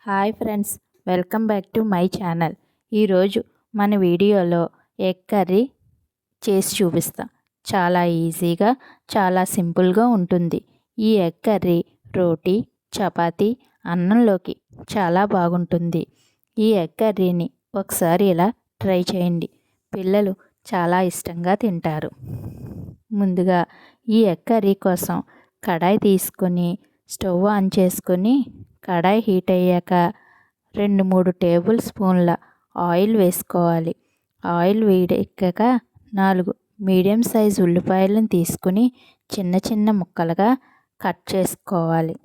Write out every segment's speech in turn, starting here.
Hi friends, welcome back to my channel. ఈరోజు మన వీడియోలో ఎగ్ కర్రీ చేసి చూపిస్తా. చాలా ఈజీగా, చాలా సింపుల్గా ఉంటుంది. ఈ ఎగ్ కర్రీ రోటీ, చపాతీ, అన్నంలోకి చాలా బాగుంటుంది. ఈ ఎగ్ కర్రీని ఒకసారి ఇలా ట్రై చేయండి. పిల్లలు చాలా ఇష్టంగా తింటారు. ముందుగా ఈ ఎగ్ కర్రీ కోసం కడాయి తీసుకొని స్టవ్ ఆన్ చేసుకొని కడాయి హీట్ అయ్యాక 2-3 టేబుల్ స్పూన్ల ఆయిల్ వేసుకోవాలి. ఆయిల్ వేడెక్కాక 4 మీడియం సైజు ఉల్లిపాయలను తీసుకుని చిన్న చిన్న ముక్కలుగా కట్ చేసుకోవాలి.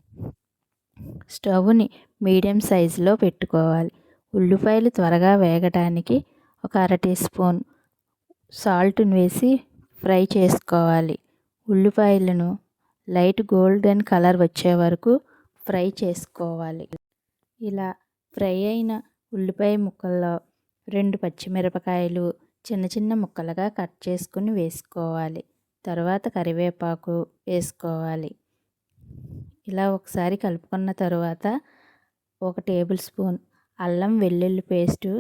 స్టవ్ని మీడియం సైజులో పెట్టుకోవాలి. ఉల్లిపాయలు త్వరగా వేగడానికి ఒక 1/2 టీ స్పూన్ సాల్ట్ని వేసి ఫ్రై చేసుకోవాలి. ఉల్లిపాయలను లైట్ గోల్డెన్ కలర్ వచ్చే వరకు ఫ్రై చేసుకోవాలి. ఇలా ఫ్రై అయిన ఉల్లిపాయ ముక్కల్లో 2 పచ్చిమిరపకాయలు చిన్న చిన్న ముక్కలుగా కట్ చేసుకుని వేసుకోవాలి. తర్వాత కరివేపాకు వేసుకోవాలి. ఇలా ఒకసారి కలుపుకున్న తర్వాత 1 టేబుల్ స్పూన్ అల్లం వెల్లుల్లి పేస్టు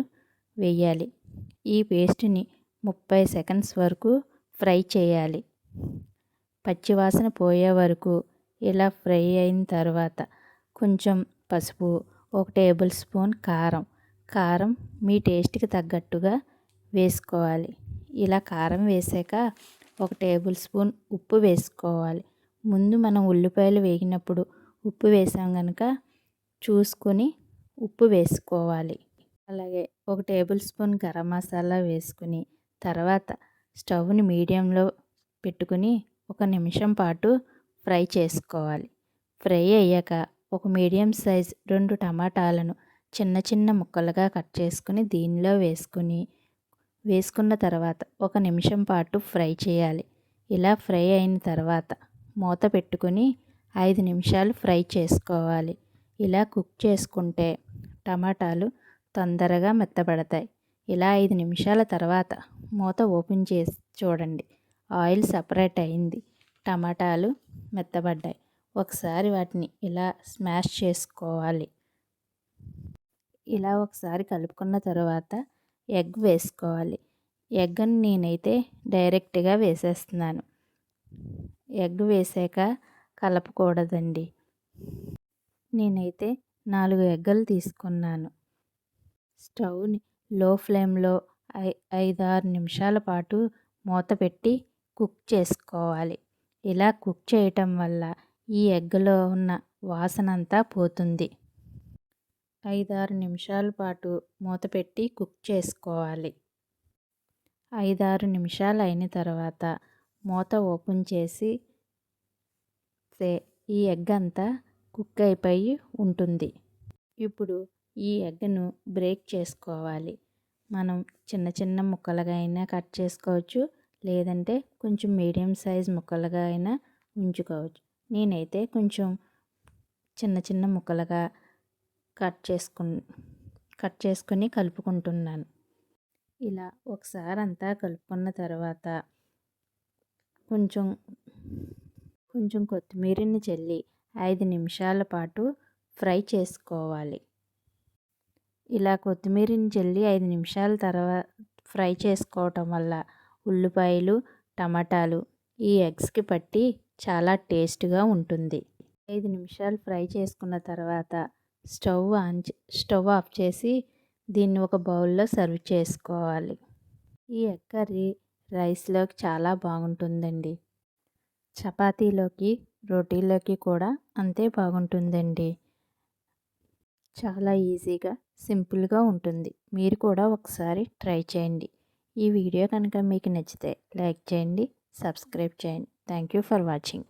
వేయాలి. ఈ పేస్టుని 30 సెకండ్స్ వరకు ఫ్రై చేయాలి. పచ్చివాసన పోయే వరకు ఇలా ఫ్రై అయిన తర్వాత కొంచెం పసుపు, 1 టేబుల్ స్పూన్ కారం మీ టేస్ట్కి తగ్గట్టుగా వేసుకోవాలి. ఇలా కారం వేసాక 1 టేబుల్ స్పూన్ ఉప్పు వేసుకోవాలి. ముందు మనం ఉల్లిపాయలు వేగినప్పుడు ఉప్పు వేసాం కనుక చూసుకొని ఉప్పు వేసుకోవాలి. అలాగే 1 టేబుల్ స్పూన్ గరం మసాలా వేసుకుని తర్వాత స్టవ్ని మీడియంలో పెట్టుకుని 1 నిమిషం పాటు ఫ్రై చేసుకోవాలి. ఫ్రై అయ్యాక ఒక మీడియం సైజ్ 2 టమాటాలను చిన్న చిన్న ముక్కలుగా కట్ చేసుకుని దీనిలో వేసుకున్న తర్వాత 1 నిమిషం పాటు ఫ్రై చేయాలి. ఇలా ఫ్రై అయిన తర్వాత మూత పెట్టుకుని 5 నిమిషాలు ఫ్రై చేసుకోవాలి. ఇలా కుక్ చేసుకుంటే టమాటాలు తొందరగా మెత్తబడతాయి. ఇలా 5 నిమిషాల తర్వాత మూత ఓపెన్ చేసి చూడండి. ఆయిల్ సపరేట్ అయింది. టమాటాలు మెత్తబడ్డాయి. ఒకసారి వాటిని ఇలా స్మాష్ చేసుకోవాలి. ఇలా ఒకసారి కలుపుకున్న తర్వాత ఎగ్ వేసుకోవాలి. ఎగ్ని నేనైతే డైరెక్ట్గా వేసేస్తున్నాను. ఎగ్ వేసాక కలపకూడదండి. నేనైతే 4 ఎగ్గలు తీసుకున్నాను. స్టవ్ని లో ఫ్లేమ్లో 5-6 నిమిషాల పాటు మూత పెట్టి కుక్ చేసుకోవాలి. ఇలా కుక్ చేయటం వల్ల ఈ ఎగ్లో ఉన్న వాసన అంతా పోతుంది. 5-6 నిమిషాల పాటు మూత పెట్టి కుక్ చేసుకోవాలి. 5-6 నిమిషాలు అయిన తర్వాత మూత ఓపెన్ చేసి ఈ ఎగ్ అంతా కుక్ అయిపోయి ఉంటుంది. ఇప్పుడు ఈ ఎగ్ను బ్రేక్ చేసుకోవాలి. మనం చిన్న చిన్న ముక్కలుగా అయినా కట్ చేసుకోవచ్చు, లేదంటే కొంచెం మీడియం సైజ్ ముక్కలుగా అయినా ఉంచుకోవచ్చు. నేనైతే కొంచెం చిన్న చిన్న ముక్కలుగా కట్ చేసుకుని కలుపుకుంటున్నాను. ఇలా ఒకసారి అంతా కలుపుకున్న తర్వాత కొంచెం కొత్తిమీరని చల్లి 5 నిమిషాల పాటు ఫ్రై చేసుకోవాలి. ఇలా కొత్తిమీరని చల్లి 5 నిమిషాల తర్వాత ఫ్రై చేసుకోవటం వల్ల ఉల్లిపాయలు, టమాటాలు ఈ ఎగ్స్కి పట్టి చాలా టేస్ట్గా ఉంటుంది. 5 నిమిషాలు ఫ్రై చేసుకున్న తర్వాత స్టవ్ ఆఫ్ చేసి దీన్ని ఒక బౌల్లో సర్వ్ చేసుకోవాలి. ఈ ఎగ్ కర్రీ రైస్లోకి చాలా బాగుంటుందండి. చపాతీలోకి, రోటీలోకి కూడా అంతే బాగుంటుందండి. చాలా ఈజీగా, సింపుల్గా ఉంటుంది. మీరు కూడా ఒకసారి ట్రై చేయండి. ఈ వీడియో కనుక మీకు నచ్చితే లైక్ చేయండి, సబ్స్క్రైబ్ చేయండి. Thank you for watching.